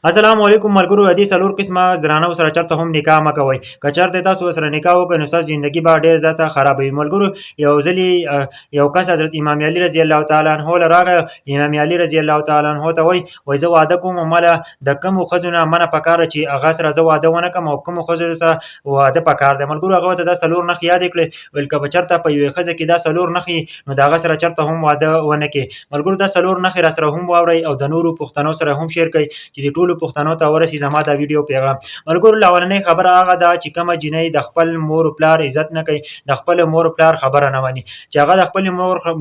السلام علیکم ملګرو د دې څلور قسمه زنانو سره چرته هم نکاح مه کوئ که چېرته تاسو سره نکاح وکړئ نو ستاسو زندګي به ډېر زیاته خرابوي. ملګرو یو ځلې یو کس حضرت امام علي رضی الله تعالی عنه له راغی. امام علي رضی الله تعالی عنه ته وایي زه واده کوم مله د کومو ښځو نه منه پکاره چې هغه سره زه واده ونه کړم او کومو ښځو سره واده پکار دی. ملګرو هغه ورته دا څلور نښې یادې کړې ویل که به چېرته په یوې ښځه کې دا څلور نښې نو د هغه سره چېرته هم واده ونه کړې. ملګرو دا څلور نښې را سره هم واورئ او د نورو پښتنو سره هم شیر کړئ چې د ټولو پښتنو ته ورسي زما دا ویډیو پیغام. ملګرو لومړنۍ خبره هغه ده چې کومه جنۍ د خپل مور و پلار عزت نه کوي، د خپل مور و پلار خبره نه مني. چې هغه د خپل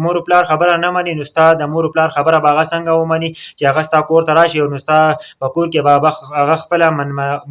مور و پلار خبره نه مني نو ستا د مور و پلار خبره به هغه څنګه ومني چې هغه ستا کور ته راشي او نو ستا په کور کې به هغه خپله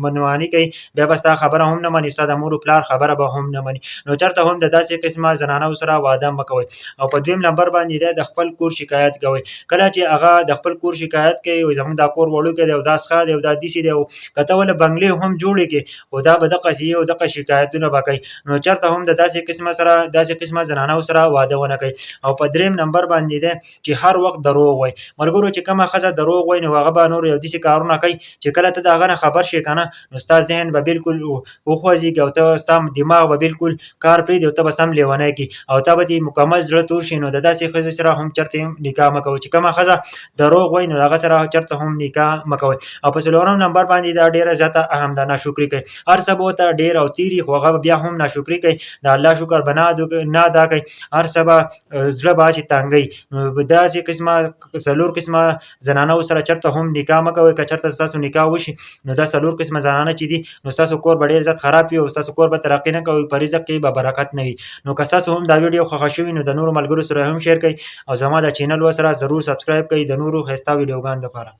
منماني کوي، بیا به ستا خبره هم نه مني، ستا د مور و پلار خبره به هم نه مني. نو چېرته هم د داسې قسمه زنانو سره واده مه کوئ. او په دویم نمبر باندې دی د خپل کور شکایت کوئ. کله چې هغه د خپل کور شکایت کوي وایي زموږ دا کور وړوکی دی او دا څښا دی او دا داسې دی او که ته ولې بنګلې هم جوړې کړې خو دا به دقسې او دغه شکایتونه به کوي. نو چېرته هم د داسې قسمه زنانو سره واده ونه کوئ. او په دریم نمبر باندې دی چې هر وخت دروغ وایي. ملګرو چې کومه ښځه دروغ وایي نو هغه به نور یو داسې کارونه کوي چې کله ته د هغه نه خبر شې که نه نو ستا ذهن به بلکل وخوځېږي او ته ستا دماغ به بلکل کار پرېږدي او ته به سم لیونی کړي او تا به دې مکمل زړه تور شي. نو د داسې ښځې سره هم چېرته هم نکاح مه کوئ. چې کومه ښځه دروغ وایي نو هغه سره چېرته هم نکاح مه کوئ. او په څلورم نمبر باندې دا ډېره زیاته اهم ده، ناشکري کوي. هر څه به ورته ډېر او تېر وي خو هغه بیا هم ناشکري کوي، د الله شکر به نه ادا کوي، هر څه به زړه به هسې تنګوي. نو داسې قسمه څلور قسمه زنانو سره چېرته هم نکاح مه کوئ. که چېرته ستاسو نکاح وشي نو دا څلور قسمه زنانه چې دي نو ستاسو کور به ډېر زیات خراب وي او ستاسو کور به ترقي نه کوي، په رزق کې به برکت نه وي. نو که ستاسو هم دا ویډیو خوښه شوي نو د نورو ملګرو سره هم شیر کړئ او زما دا چینل ورسره ضرور سبسکرایب کړئ د نورو ښایسته ویډیوګانو لپاره.